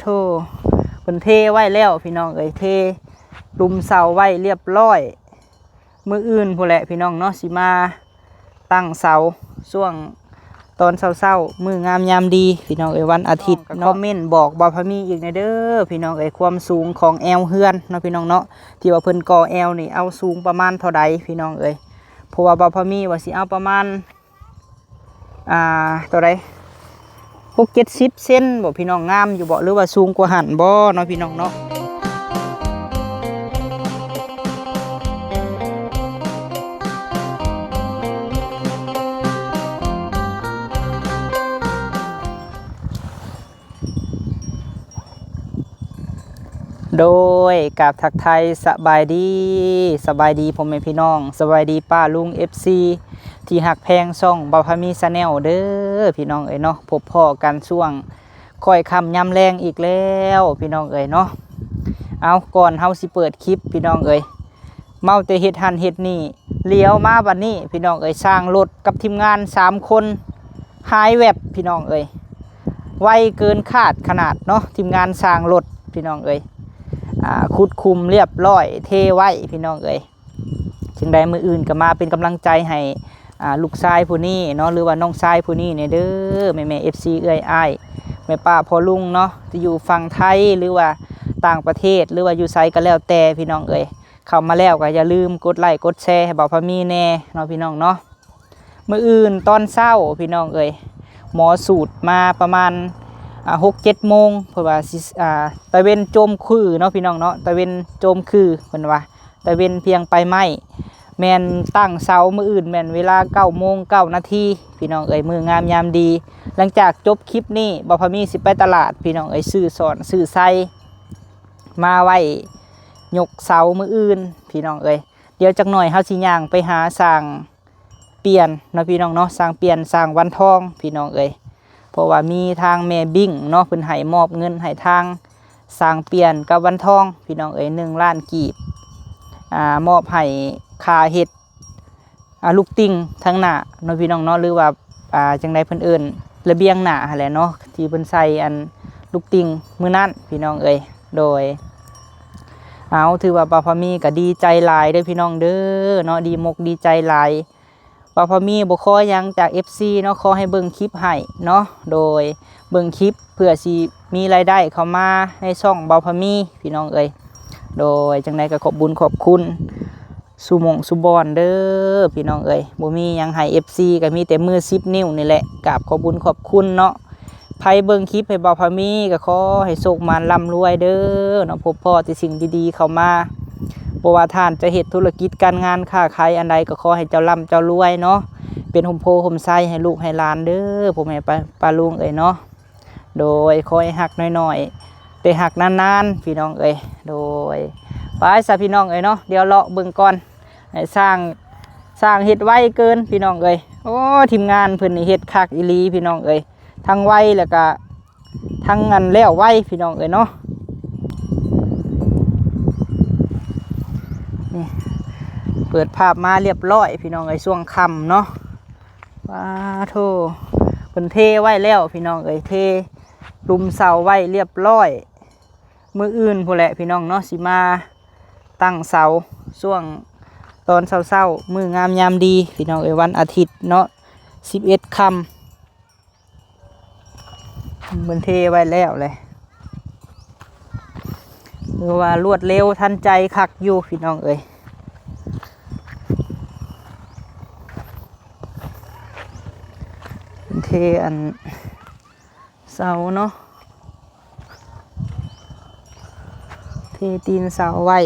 โธ่เพิ่นเทไว้แล้วพี่น้องเอ้ยเทลุมเสาไว้เรียบร้อยมื้ออื่นพู้นแหละพี่น้องเนาะสิมาตั้งเสาช่วงตอนเช้าๆมื้องามยามดีพี่น้องเอ้ยวันอาทิตย์คอมเมนต์บอกบ่าวพะมีอีกในเด้อพี่น้องเอ้ยความสูงของแอวเฮือนเนาะพี่น้องเนาะที่ว่าเพิ่นก่อแอวนี่เอาสูงประมาณเท่าใดพี่น้องเอ้ยเพราะว่าบ่าวพะมีว่าสิเอาประมาณเท่าใด60-70 เซนบ่พี่น้องงามอยู่บ่หรือว่าสูงกว่าหันบ่เนาะพี่น้องเนาะโดยกับทักไทยสบายดีผมเป็นพี่น้องสบายดีป้าลุง FC ที่หักแพงช่องบ่าวพะมีชาแนลเด้อพี่น้องเอ้ยเนาะพบพ่อกันช่วงค่อยค่ำยำแรงอีกแล้วพี่น้องเอ้ยเนาะเอาก่อนเฮาสิเปิดคลิปพี่น้องเอ้ยเมาแต่เฮ็ดหันเฮ็ดนี่เลี้ยวมาบัดนี้พี่น้องเอ้ยสร้างรถกับทีมงาน3คนหายแวบพี่น้องเอ้ยไวเกินคาดขนาดเนาะทีมงานสร้างรถพี่น้องเอ้ยขุดคุมเรียบร้อยเทไว้พี่น้องเอ้ยจึงได้มืออื่นก็มาเป็นกำลังใจให้ลูกชายผู้นี้เนาะหรือว่าน้องชายผู้นี้เนี่ยเด้อแม่FC เอ้ยอ้ายแม่ป้าพ่อลุงเนาะจะอยู่ฝั่งไทยหรือว่าต่างประเทศหรือว่าอยู่ไสก็แล้วแต่พี่น้องเอ้ยเข้ามาแล้วก็อย่าลืมกดไลค์กดแชร์ให้บ่าวพะมีแน่เนาะพี่น้องเนาะมื้ออื่นตอนเช้าพี่น้องเอ้ยหมอสูตรมาประมาณ6-7 โมงเพราะว่าตะเวนโจมคือเนาะพี่น้องเนาะตะเวนโจมคือเพิ่นว่าตะเวนเพียงไปไม้แม่นตั้งเสามื้ออื่นแม่นเวลา9 โมง 9 นาทีพี่น้องเอ้ยมื้องามยามดีหลังจากจบคลิปนี้บ่าวพะมีสิไปตลาดพี่น้องเอ้ยซื้อสอนซื้อไส้มาไว้ยกเสามื้ออื่นพี่น้องเอ้ยเดี๋ยวจักหน่อยเฮาสิย่างไปหาสร้างเปลี่ยนเนาะพี่น้องเนาะสร้างเปลี่ยนสร้างวันทองพี่น้องเอ้ยเพราะว่ามีทางแม่บิ่งเนาะเพิ่นให้มอบเงินให้ทางสร้างเปลี่ยนกับวันทองพี่น้องเอ้ย1 ล้านกีบมอบให้ค่าเฮ็ดลูกติ่งทั้งหน้าเนาะพี่น้องเนาะหรือว่าจังได๋เพิ่นเอิ้นระเบียงหน้าหั่นแหละเนาะที่เพิ่นใส่อันลูกติ่งมื้อนั้นพี่น้องเอ้ยโดยถือว่าบ่าวพะมีก็ดีใจหลายเด้อพี่น้องเด้อเนาะดีมกดีใจหลายบ่าวพะมีบ่ขอหยังจาก FC เนาะขอให้เบิ่งคลิปให้เนาะโดยเบิ่งคลิปเพื่อสิมีรายได้เข้ามาในช่องบ่าวพะมีพี่น้องเอ้ยโดยจังได๋ก็ขอบบุญขอบคุณสุหม่องสุบอนเด้อพี่น้องเอ้ยบ่มีหยังให้ FC ก็มีแต่มือ10 นิ้วนี่แหละกราบขอบบุญขอบคุณเนาะไผเบิ่งคลิปให้บ่าวพะมีก็ขอให้โชคมานร่ำรวยเด้อเนาะพบพ่อแต่สิ่งดีๆเข้ามาบ่ว่าท่านจะเฮ็ดธุรกิจการงานค้าขายอันใดก็ขอให้เจ้าร่ำเจ้ารวยเนาะเป็นห่มโพห่มไส้ให้ลูกให้หลานเด้อพ่อแม่ป้าลุงเอ้ยเนาะโดยคอยหักน้อยๆแต่หักนานๆพี่น้องเอ้ยโดยไปซะพี่น้องเอ้ยเนาะเดี๋ยวเลาะเบิ่งก่อนให้สร้างเฮ็ดไวเกินพี่น้องเอ้ยโอ้ทีมงานเพิ่นนี่เฮ็ดคักอีหลีพี่น้องเอ้ยทั้งไวแล้วก็ทั้งอันแล้วไวพี่น้องเอ้ยเนาะนี่เปิดภาพมาเรียบร้อยพี่น้องเอ้ยช่วงค่ำเนาะว้าโธ่เพิ่นเทไว้แล้วพี่น้องเอ้ยเทลุมเสาไว้เรียบร้อยมื้ออื่นพู้นแหละพี่น้องเนาะสิมาตั้งเสาช่วงตอนเช้าๆมื้องามยามดีพี่น้องเอ้ยวันอาทิตย์เนาะ11 ค่ำเพิ่นเทไว้แล้วเลยหรือว่ารวดเร็วทันใจคักอยู่พี่น้องเอ้ยเทอันเสาเนาะเทตีนเสาไว้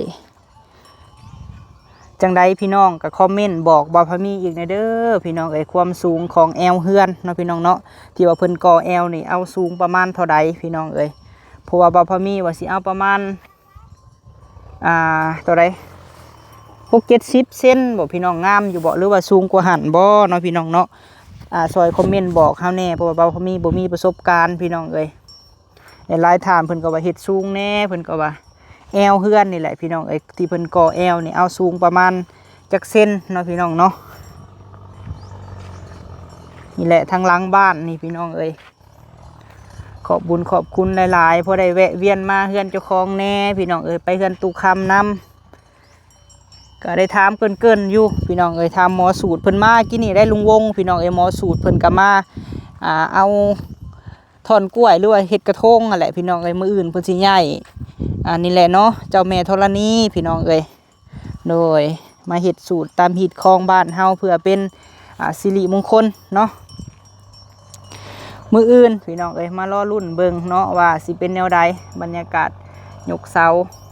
จังใดพี่น้องก็คอมเมนต์บอกบ่าวพะมีอีกในเด้อพี่น้องเอ้ยความสูงของแอวเฮือนเนาะพี่น้องเนาะที่ว่าเพิ่นก่อแอวนี่เอาสูงประมาณเท่าใดพี่น้องเอ้ยเพราะว่าบ่าวพะมีว่าสิเอาประมาณเท่าใด60-70 เซนบ่พี่น้องงามอยู่บ่หรือว่าสูงกว่าหันบ่เนาะพี่น้องเนาะซอยคอมเมนต์บอกเฮาแน่เพราะว่าบ่าวพะมีบ่มีประสบการณ์พี่น้องเอ้ยหลายถามเพิ่นก็ว่าเฮ็ดสูงแน่เพิ่นก็ว่าแอวเฮือนนี่แหละพี่น้องเอ้ยที่เพิ่นก่อแอวนี่เอาสูงประมาณจักเส้นเนาะพี่น้องเนาะนี่แหละทางหลังบ้านนี่พี่น้องเอ้ย ขอบบุญขอบคุณหลายๆพอได้แวะเวียนมาเฮือนเจ้าของแน่พี่น้องเอ้ยไปเฮือนตุคำนำก็ได้ถามเกินๆอยู่พี่น้องเอ้ยถามหมอสูตรเพิ่นมากินนี่ได้ลุงวงพี่น้องเอ้ยหมอสูตรเพิ่นก็มาเอาถอนกล้วยหรือว่าเห็ดกระทงอะไรพี่น้องเอ้ยมื้ออื่นเพิ่นสิใหญ่นี่แหละเนาะเจ้าแม่ธรณีพี่น้องเอ้ยโดยมาเห็ดสูตรตามหิดคลองบ้านเฮาเพื่อเป็นสิริมงคลเนาะมื้ออื่นพี่น้องเอ้ยมารอรุ่นเบิ่งเนาะว่าสิเป็นแนวใดบรรยากาศยกเสา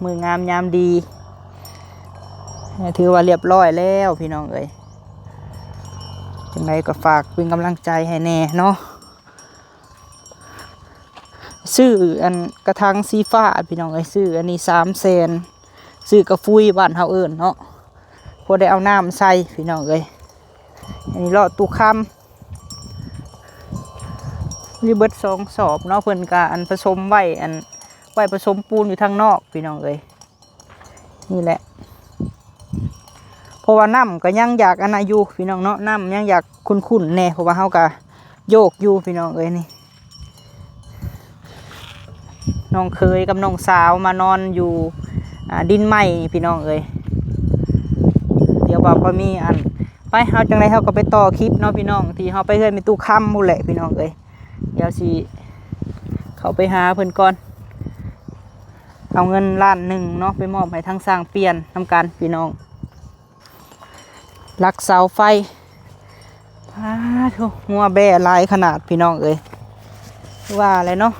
มืองามยามดีถือว่าเรียบร้อยแล้วพี่น้องเอ้ยจังไดก็ฝากเป็นกำลังใจให้แน่เนาะซื้ออันกระถางสีฟ้าพี่น้องเอ้ยซื้ออันนี้300,000ซื้อกระฟุยบ้านเฮาเอิ้นเนาะพอได้เอาน้ำใส่พี่น้องเอ้ยอันนี้เลาะตุคำนี่เบิด2 สอบเนาะเพิ่นก็อันผสมไว้ผสมปูนอยู่ทางนอกพี่น้องเอ้ยนี่แหละเพราะว่าน้ำก็ยังอยากอันอายุพี่น้องเนาะน้ำยังอยากคุ้นๆแน่เพราะว่าเฮาก็โยกอยู่พี่น้องเอ้ยนี่น้องเคยกับน้องสาวมานอนอยู่ดินไหมพี่น้องเอ้ยเดี๋ยวบอกว่ามีอันไปเฮาจังไรเฮาก็ไปต่อคลิปเนาะพี่น้องที่เฮาไปเฮือนมีตู้ค่ำหมู่แหละพี่น้องเอ้ยเดี๋ยวสิเขาไปหาเพิ่นก่อนเอาเงิน1,000,000เนาะไปมอบให้ทางสร้างเปลี่ยนทำการพี่น้องลักเสาไฟทุงัวแบ่ลายขนาดพี่น้องเอ้ยว่าอะไรเนาะ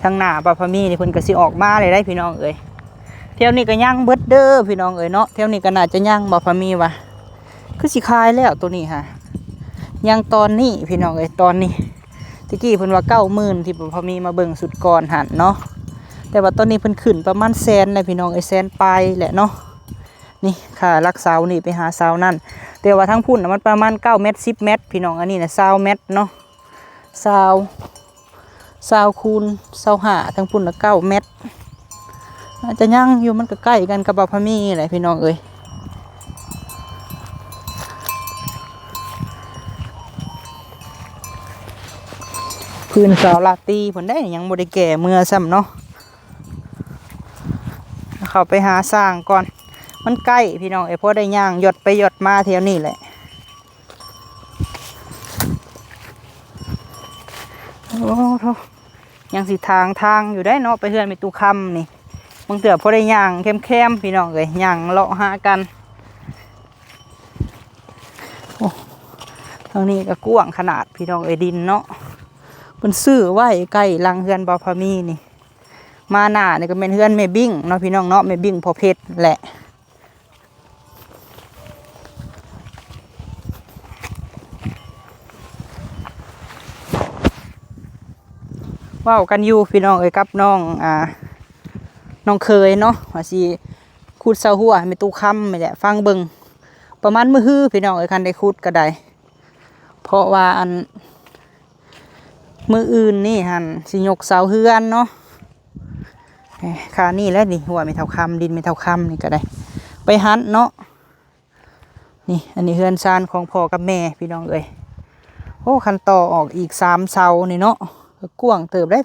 ทางหน้าปะพะมีนี่เพิ่นก็สิออกมาเลยได้พี่น้องเอ้ยเที่ยวนี้ก็ย่างเบิดเด้อพี่น้องเอ้ยเนาะเที่ยวนี้ก็น่าจะย่างปะพะมีว่ะคือสิคายแล้วตัวนี้ค่ะย่างตอนนี้พี่น้องเอ้ยตอนนี้ตะกี้เพิ่นว่า90,000ที่ปะพะมีมาเบิ่งสุดก่อนหันเนาะแต่ว่าตอนนี้เพิ่นขึ้นประมาณ100,000เลยพี่น้องเอ้ย100,000ปลายแหละเนาะนี่ค่ะลักเสานี่ไปหาเสานั่นแต่ว่าทั้งพุ่นมันประมาณ9 เมตร10 เมตรพี่น้องอันนี้นะ20 เมตรเนาะ20คูณ25ทั้งพุ่นละ9 เมตรอาจจะย่างอยู่มันก็ใกล้กันกับบ่พะมีแหละพี่น้องเอ้ยพื้นเสาลาตีผลได้ยังบ่ได้แก่เมื่อซ้ำเนาะเข้าไปหาสร้างก่อนมันใกล้พี่น้องพอได้ย่างหยดไปหยดมาเท่านี้แหละโอ้โหยังสิทางอยู่ได้เนาะไปเฮือนมีตู้คำนี่บางเถื่อพอได้ย่างเข้มพี่น้องย่างเลาะหากันโอ้ทางนี้ก็กว้างขนาดพี่น้องดินเนาะเป็นซื้อไว้ใกล้ลังเฮือนบ่พะมีนี่มาหน้านี่ก็เป็นเฮือนแม่บิ้งเนาะพี่น้องเนาะแม่บิ้งพอเพชรแหละว้าวกันอยู่พี่น้องกับน้องเคยเนาะว่าสิคูดเสาหัวมีตู้คำไม่แหละฟังเบิ่งประมาณมื้อฮื้อพี่น้องคันได้คูดก็ได้เพราะว่าอันมื้ออื่นนี่หั่นสิยกเสาเฮือนเนาะค่านี่แหละนี่หัวไม่เท่าคำดินไม่เท่าคำนี่ก็ได้ไปหันเนาะนี่อันนี้เฮือนซานของพ่อกับแม่พี่น้องโอ้คันต่อออกอีก3 เสานี่เนาะกว้างเติบได้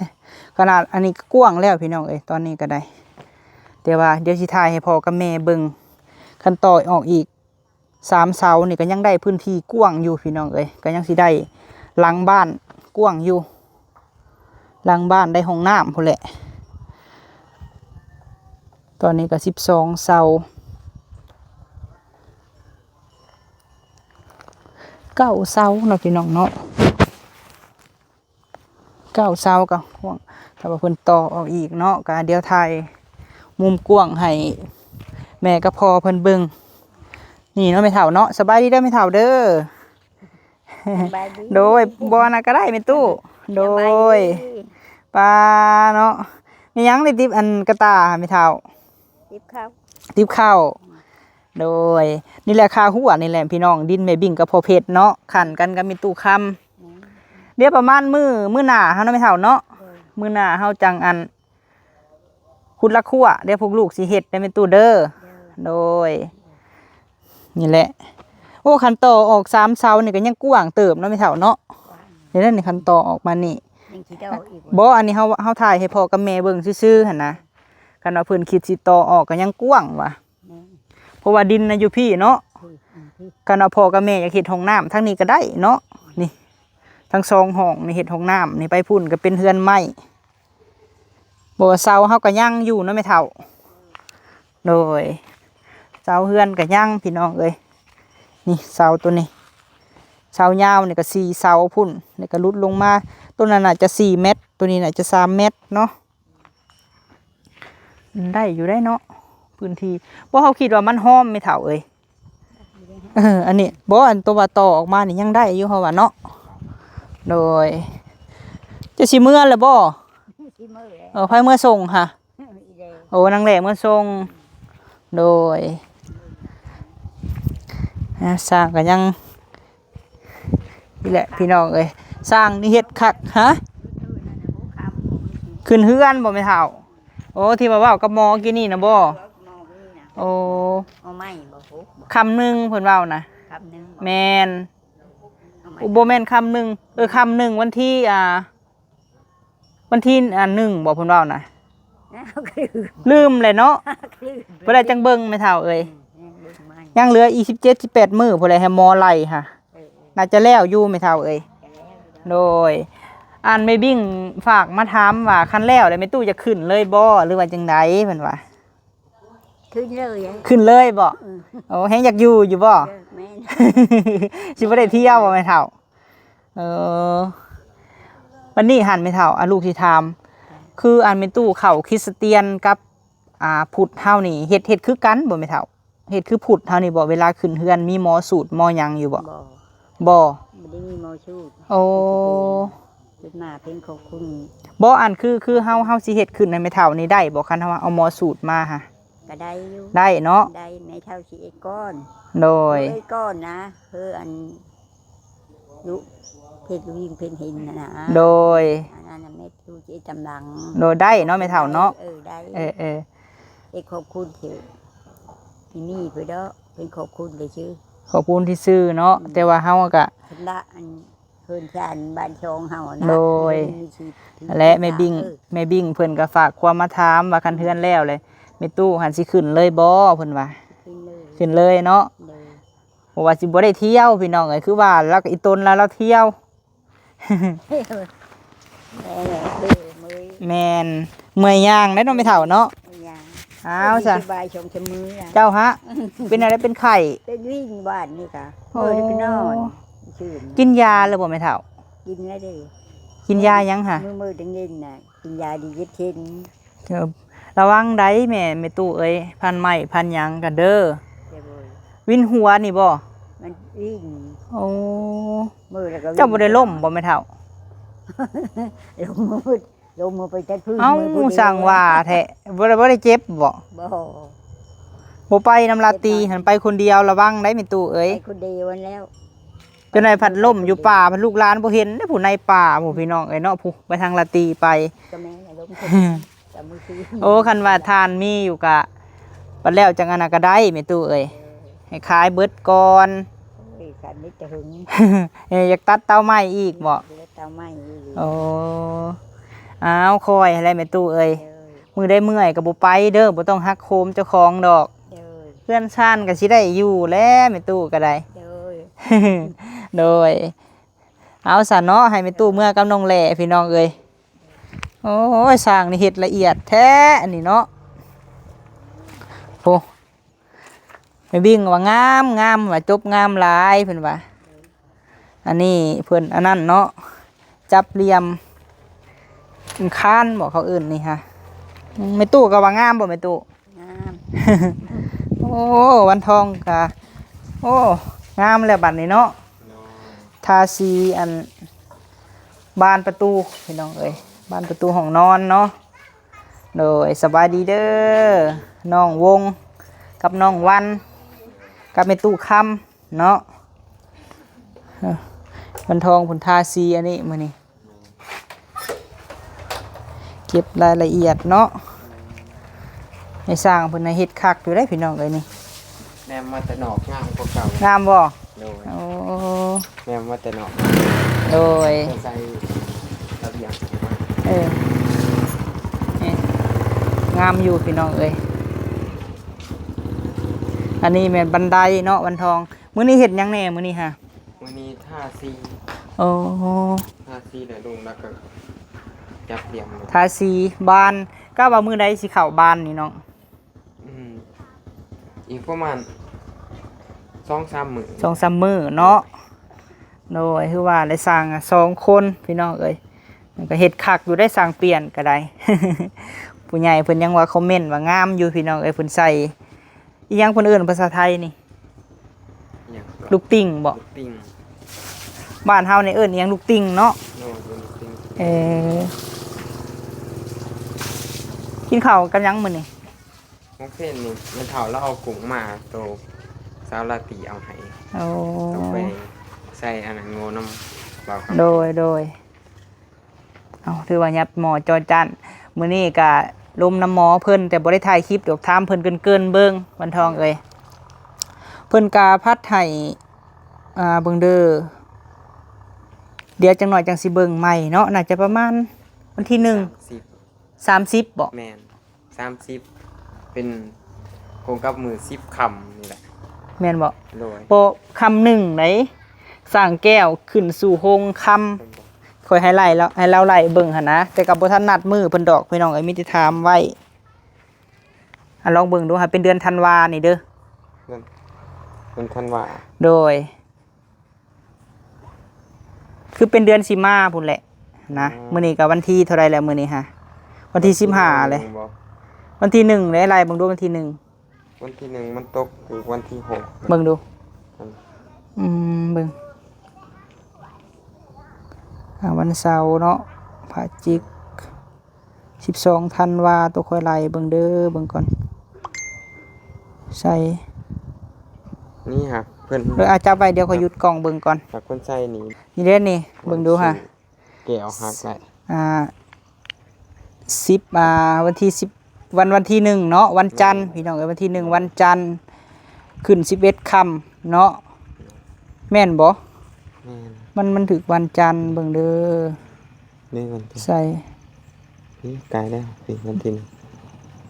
ขนาดอันนี้ก็กว้างแล้วพี่น้องตอนนี้ก็ได้แต่ว่าเดี๋ยวสิถ่ายให้พ่อกับแม่เบิ่งคันต่อออกอีก3 เสานี่ก็ยังได้พื้นที่กว้างอยู่พี่น้องก็ยังสิได้หลังบ้านกว้างอยู่หลังบ้านได้ห้องน้ำพุ่นแหละตอนนี้ก็12 เสา9 เสาเนาะพี่น้องเนาะ9 เสาก็ห่วงถ้าว่าเพิ่นต่อออกอีกเนาะก็เดี๋ยวถ่ายมุมกว้างให้แม่กับพ่อเพิ่นเบิ่งนี่เนาะแม่เฒ่าเนาะสบายดีเด้อแม่เฒ่าเด้อโดยบ่น่ะก็ได้แม่ตู้โดยปลาเนาะมีหยังได้ติบอันกระตาแม่เฒ่าติบข้าวโดยนี่แหละค่าหัวนี่แหละพี่น้องดินแม่บิ่งกับพ่อเพชรเนาะขันกันกับมีตู้คำเดี๋ยวประมาณมื้อหน้าเฮาเนาะแม่เฒ่าเนาะมื้อหน้าเฮาจังอันคุณละคั่วเดี๋ยวพวกลูกสิเฮ็ดได้เป็นตู้เด้อโดยนี่แหละโอ้คันต่อออก3 เสานี่ก็ยังกว้างเติบเนาะแม่เฒ่าเนาะนี่นั่นนี่คันต่อออกมานี่ ยังคิดเอาอีก บ่อันนี้เฮาถ่ายให้พ่อกับแม่เบิ่งซื่อๆหั่นนะคันว่าเพิ่นคิดสิต่อออกก็ยังกว้างว่ะเพราะว่าดินน่ะอยู่พี่เนาะคันว่าพ่อกับแม่อยากเฮ็ดห้องน้ำทางนี้ก็ได้เนาะนี่ทั้งสองห้องนี่เฮ็ดห้องน้ำนี่ไปพุ่นก็เป็นเรือนไม้บ่ว่าเสาเฮาก็ยังอยู่เนาะแม่เฒ่าโดยเสาเฮือนก็ยังพี่น้องเอ้ยนี่เสาตัวนี้เสายาวนี่ก็4เสาพุ่นนี่ก็ลุดลงมาต้นนั้นน่าจะ4เมตรตัวนี้น่าจะ3เมตรเนาะได้อยู่ได้เนาะพื้นที่บ่เขาคิดว่ามันห้อมไม่เท่าเอ้ยอันนี้บ่อันตัวว่าต่อออกมานี่ยังได้อยู่เฮาว่าเนาะโดยจะสิเมื่อแล้วบ่ไผเมื่อส่งค่ะโอ้นางแหล่เมื่อส่งโดยสร้างก็ยังนี่แหละพี่น้องเอ้ยสร้างนี่เฮ็ดคักฮะขึ้นเฮือนบ่แม่เฒ่าโอ้ที่ว่าเว้ากับหมอกินนี่นะบ่โอ้ไม่บ่ฟุกคำหนึ่งเพิ่นเว้านะคำนึงแมนบ่แม่นคำหนึ่งคำหนึ่งวันที่วันที่หนึ่งบ่เพิ่นเว้านะลืมเลยเนาะบ่ได้จังเบิ่งแม่เฒ่าเอ้ยยังเหลืออีก17 18มื้อพุ่นแหละให้หมอไล่ค่ะน่าจะแล้วอยู่แม่เฒ่าเอ้ยโดยแม่บิ่งฝากมาถามว่าคันแล้วได้แม่ตู้จะขึ้นเลยบ่หรือว่าจังไดเพิ่นว่าขึ้นเลยขึ้นเลยบ่โอ้แฮงอยากอยู่บ่แม่สิบ่ได้เที่ยวบ่แม่เฒ่าวันนี้หันแม่เฒ่าลูกสิถามคือแม่ตู้เข้าคริสเตียนกับพุทธเฮานี่เฮ็ดคือกันบ่แม่เฒ่าเฮ็ดคือพุทธเฮานี่บ่เวลาขึ้นเฮือนมีหมอสูตรหมอหยังอยู่บ่บ่ได้มีหมอสูตรโอ้ขึ้นมาเพิ่นขอบคุณบ่คือเฮาสิเฮ็ดขึ้นให้แม่เฒ่านี่ได้บ่คันว่าเอาหมอสูตรมาค่ะก็ได้อยู่ได้เนาะได้แม่เฒ่าสิเอ็ดก้อนโดยก้อนนะอันยุเพชรวิ่งเพชรหินนะโดยอันนั้นแม่ตู้สิจำลังโดยได้เนาะแม่เฒ่าเนาะได้เอขอบคุณที่นี่เพิ่นเด้อเป็นขอบคุณเลยชื่อขอบคุณที่ซื้อเนาะแต่ว่าเฮาก็ละอันเพิ่นชานบ้านชองเฮานะโดยและแม่บิ่งเพิ่นก็ฝากความมาถามว่าคันเฮือนแล้วเลยแม่ตู้หันสิขึ้นเลยบ่เพิ่นว่าขึ้นเลยเนาะเพราะว่าสิบ่ได้เที่ยวพี่น้องเอ้ยคือว่าแล้วก็อีตนแล้วเราเที่ยวแม่นเมื่อยย่างได้เนาะแม่เฒ่าเนาะอ้าวจ้ะสบายชมชะมือเจ้าฮะเป็นอะไรเป็นไข้เป็นวิ่งบ้านนี่ค่ะไปนอนกินยาแล้วบ่แม่เฒ่ากินแล้วเด้กินยายังค่ะมือดึงเงินน่ะกินยาดีเย็ดเช่นระวังได้แม่ตู้เอ้ยพันไม้พันหยังกันเด้อวินหัวนี่บ่มันวิ่งโอ้มือแล้วก็เจ้าบ่ได้ล้มบ่แม่เฒ่าลงมือไปจัดพื้นมือสั่งว่าแท้บ่ได้เจ็บบ่ไปนำลาตีหันไปคนเดียวระวังได้แม่ตู้เอ้ยไปคนเดียวแล้วจนในพัดล่มอยู่ป่าพัดลูกหลานบ่เห็นได้ผู้ในป่าผู้พี่น้องเอ้ยเนาะผู้ไปทางลาตีไปโอ้คันว่าทานมีอยู่กะปัดแล้วจังอันน่ะก็ได้แม่ตู้เอ้ยให้ขายเบิดก่อนกันนิดจะหึงอยากตัดเตาไม้อีกบ่เตาไม้โอ้อ้าวคอยอะไรแม่ตู้เอ้ยมือได้เมื่อยก็บ่ไปเด้อบ่ต้องฮักโคมเจ้าของดอกเพื่อนชานก็สิได้อยู่แล้วแม่ตู้ก็ได้โดยเอาซะเนาะให้แม่ตู้เมื่อกับน้องแหล่พี่น้องเอ้ยโอ้ยสร้างนี่เฮ็ดละเอียดแท้อันนี้เนาะโหไม่บิ่งว่างามว่าจบงามหลายเพิ่นว่าอันนี้เพิ่นอันนั้นเนาะจับเหลี่ยมค้านบอกเขาอื่นนี่ฮะไม่ตู้ก็ว่างามบ่ไม่ตู้งาม โอ้วันทองกะโอ้งามแล้วบัดนี้เนาะทาสีอันบานประตูพี่น้องเอ้ยบานประตูห้องนอนเนาะโดยสบายดีเด้อน้องวงกับน้องวันกับแม่ตู้คำเนาะวันทองผลทาสีอันนี้มื้อนี้เก็บรายละเอียดเนาะให้สร้างเพิ่นให้เฮ็ดคักอยู่ได้พี่น้องเอ้ยนี่แม่มาแต่นอกงามกว่าเก่างามบ่โอ้แม่มาแต่นอกโดยใส่ระ ตียง นี่งามอยู่พี่น้องเอ้ยอันนี้แม่นบันไดเนาะวันทองมื้อนี้เฮ็ดหยังแหน่มื้อนี้ฮะ วันนี้ท่าซี โอ้ ท่าซีเนี่ยลุงแล้วก็จับเตรียมเลย ทาสีบานก็ว่ามื้อใดสิเข้าบานนี่น้อง อีกประมาณ2-3 มื้อ 2-3 มื้อเนาะโดยคือว่าได้สร้าง2คนพี่น้องเอ้ยมันก็เฮ็ดคักอยู่ได้สร้างเปลี่ยนก็ได้ ผู้ใหญ่เพิ่นยังว่าคอมเมนต์ว่างามอยู่พี่น้องเอ้ยเพิ่นใส่อีหยังเพิ่นเอิ้นภาษาไทยนี่ อย่าง ลูกติ่งบ่ ลูกติ้ง บ้านเฮานี่เอิ้นอีหยังลูกติ่งเนาะ โน่เป็นลูกติ้ง เออกินข้าวกันยังมื้อนี่ มกเพ่นนี่มันเฒ่าแล้วเอากุ้งมาโตสาวลาตีเอาให้ โอ้ ต้องไปใส่อันนั้นโง่น้ำบ่าวครับ โดยเอาถือว่ายับหมอจอจันมื้อนี้ก็ลมน้ำหมอเพิ่นแต่บ่ได้ถ่ายคลิปดอกถามเพิ่นเกินๆเบิ่งวันทองเอ้ยเพิ่นกาพัดให้เบิ่งเด้อเดี๋ยวจังหน่อยจังสิเบิ่งใหม่เนาะน่าจะประมาณวันที่1 30บ่ แมน30เป็นโครงกับมือ10คำนี่แหละ แม่นบ่ โดย โปะคำหนึ่งไหนสร้างแก้วขึ้นสู่โฮงคำคอยให้ไล่แล้วให้เราไล่เบิ่งหั่นนะแต่กับบ่ทันนัดมือเพิ่นดอกพี่น้องเอ้ยมีแต่ถามไว้ลองเบิ่งดูค่ะเป็นเดือนธันวานี่เด้อ เป็นธันวา โดย คือเป็นเดือนสิมาพุ่นแหละนะมื้อนี้ก็วันที่เท่าไรแล้วมื้อนี้ฮะวันที่15เลยวันที่1ได้ไล่เบิ่งดูวันที่1วันที่1มันตกคือวันที่6 เบิ่งดูเบิ่งวันเสาร์เนาะพระจิก12ธันวาตัวค่อยไล่เบิ่งเด้อเบิ่งก่อนใส่ นี่ฮะเพิ่น เดี๋ยวจับไว้เดี๋ยวค่อยหยุดกล้องเบิ่งก่อน หากคนใส่นี่ นี่เด้อนี่เบิ่งดูค่ะ แก้วหักได้ 10วันที่10วันที่1เนาะวันจันทร์พี่น้องเอ้ยวันที่1วันจันทร์ขึ้น11ค่ำเนาะแม่นบ่ แม่น มันถึกวันจันทร์เบิ่งเด้อ นี่วันที่ ใส่ นี่กลายแล้วสิวันที่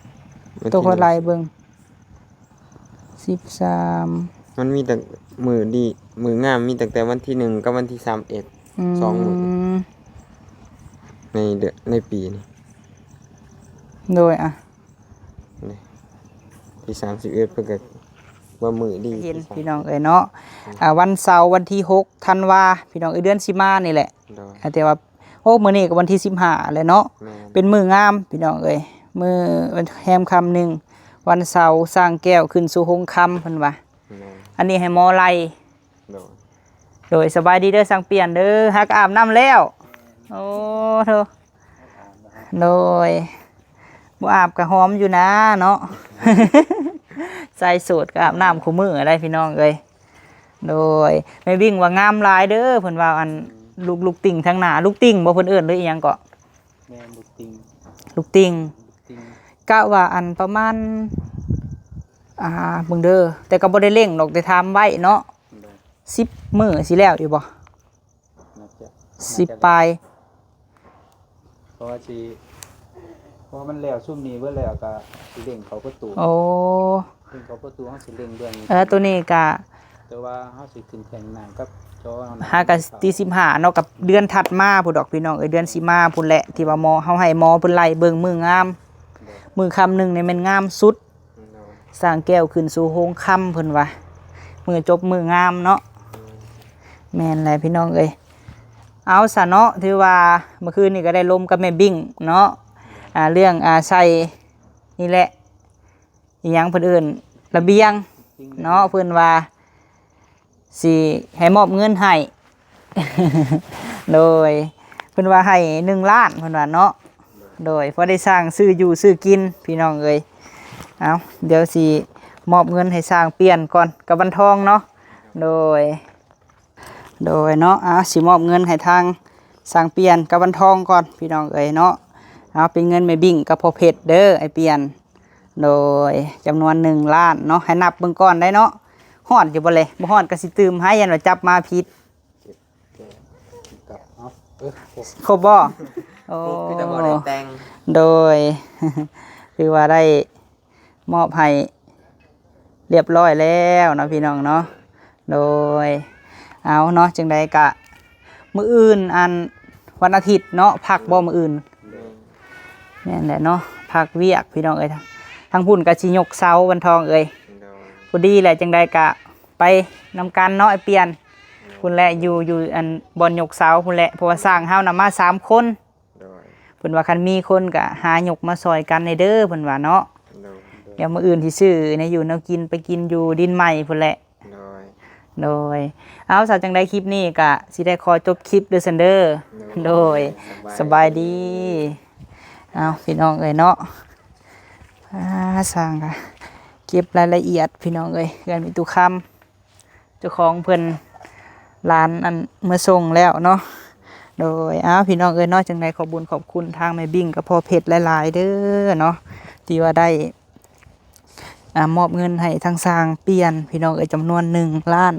1 ตัวค่อยไล่เบิ่ง13มันมีแต่มือดีมืองามมีตั้งแต่วันที่1กับวันที่31 2 มื้อในเดือนในปีนี้ โดยนี่ที่31เพิ่นก็ว่ามือดี เห็นพี่น้องเอ้ยเนาะวันเสาร์วันที่6ธันวาพี่น้องเอ้ยเดือนสิมานี่แหละ โดย แต่ว่ามื้อนี้ก็วันที่15แล้วเนาะ แม่น เป็นมื้องามพี่น้องเอ้ยมื้อวันแฮมค่ำหนึงวันเสาร์สร้างแก้วขึ้นสู่โฮงค่ำเพิ่นว่า แม่น อันนี้ให้หมอไล่ โดย โดยสบายดีเด้อสั่งเปลี่ยนเด้อฮักอาบน้ำแล้วโอ้เธอโดยบ่อาบก็หอมอยู่นะเนาะ ใส่สูตรก็อาบน้ำคู่มือได้พี่น้องเอ้ยโดยแม่วิ่งว่างามหลายเด้อเพิ่นว่าอันลูกติ่งทั้งหน้าลูกติ่งบ่เพิ่นเอิ้นหรืออีหยังก็ แม่ลูกติง ลูกติ่ง ติง กะว่าอันประมาณเบิ่งเด้อแต่ก็บ่ได้เร่งดอกแต่ถามไว้เนาะ โดย 10มื้อสิแล้วอยู่บ่ น่าจะ 10ปลาย เพราะว่าสิเพราะมันแล้วซุ่มนี้เบิดแล้วก็สิเร่งเขาประตู โอ้ เร่งเขาประตูเฮาสิเร่งเรื่องนี้ ตัวนี้ก็ แต่ว่าเฮาสิขึ้นแข่งหนังกับจอเฮา หากับตี15เนาะกับเดือนถัดมาพุ่นดอกพี่น้องเอ้ยเดือนสิมาพุ่นแหละที่ว่าหมอเฮาให้หมอเพิ่นไล่เบิ่งมืองามมือคำหนึงนี่แม่นงามสุด โดย สร้างแก้วขึ้นสู่โฮงค่ำเพิ่นว่ามือจบมืองามเนาะแม่นแหละพี่น้องเอ้ยเอาซะเนาะถือว่าเมื่อคืนนี่ก็ได้ลมกับแม่บิ้งเนาะเรื่องใส่นี่แหละอีหยังเพิ่นเอิ้นระเบียงเนาะเพิ่นว่าสิให้มอบเงินให้ โดยเพิ่นว่าให้1 ล้านเพิ่นว่าเนาะโดยพอได้สร้างซื้ออยู่ซื้อกินพี่น้องเอ้ยเอาเดี๋ยวสิมอบเงินให้สร้างเปลี่ยนก่อนกับวันทองเนาะโดยเนาะสิมอบเงินให้ทางสร้างเปลี่ยนกับวันทองก่อนพี่น้องเอ้ยเนาะเอาเป็นเงินแม่บิ่งกับพ่อเพชรเด้อไอเปลี่ยนโดยจำนวน1 ล้านเนาะให้นับเบิ่งก่อนได้เนาะฮอดอยู่บ่เลยบ่ฮอดก็สิตื่มให้ยันว่าจับมาผิด กับเนาะ ครบบ่โอ้ คือแต่บ่ได้แต่ง โดย คือว่าได้มอบให้เรียบร้อยแล้วเนาะพี่น้องเนาะโดยเอาเนาะจึงใดกะมื้ออื่นอันวันอาทิตย์เนาะพักบ่มื้ออื่นแม่นแหละเนาะพักเวียกพี่น้องเอ้ยทั้งพุ่นก็สิยกเสาวันทองเอ้ย โดย พอดีแหละจึงใดกะไปนำกันเนาะไอ้เปลี่ยนพุ่นแหละอยู่อันบ่อนยกเสาพุ่นแหละเพราะว่าสร้างเฮานำมา3คน โดย เพิ่นว่าคันมีคนก็หายกมาซอยกันในเด้อเพิ่นว่าเนาะ โดย เดี๋ยวมื้ออื่นสิซื้อในอยู่แนวกินไปกินอยู่ดินใหม่พุ่นแหละ โดย โดยเอาซะจังได๋คลิปนี้ก็สิได้ขอจบคลิปเด้อซันเด้อโดยสบายดีเอาพี่น้องเอ้ยเนาะสร้างก็เก็บรายละเอียดพี่น้องเอ้ยเฮือนมีตู้คำเจ้าของเพิ่นร้านอันเมื่อส่งแล้วเนาะโดยพี่น้องเอ้ยเนาะจังไดขอบุญขอบคุณทางแม่บิ่งกับพ่อเพชรหลายๆเด้อเนาะที่ว่าได้มอบเงินให้ทางสร้างเปลี่ยนพี่น้องเอ้ยจำนวน1 ล้าน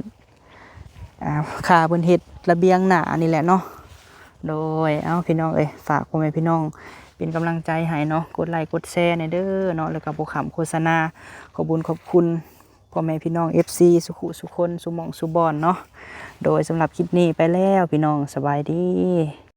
ค่าเพิ่นเฮ็ดระเบียงหน้านี่แหละเนาะโดยพี่น้องเอ้ยฝากพ่อแม่พี่น้องเป็นกำลังใจให้เนาะกดไลค์กดแชร์ในเด้อเนาะแล้วก็บ่ขำโฆษณาขอบุญขอบคุณพ่อแม่พี่น้อง FC สุขุสุคนสุหม่องสุบอนเนาะโดยสำหรับคลิปนี้ไปแล้วพี่น้องสบายดี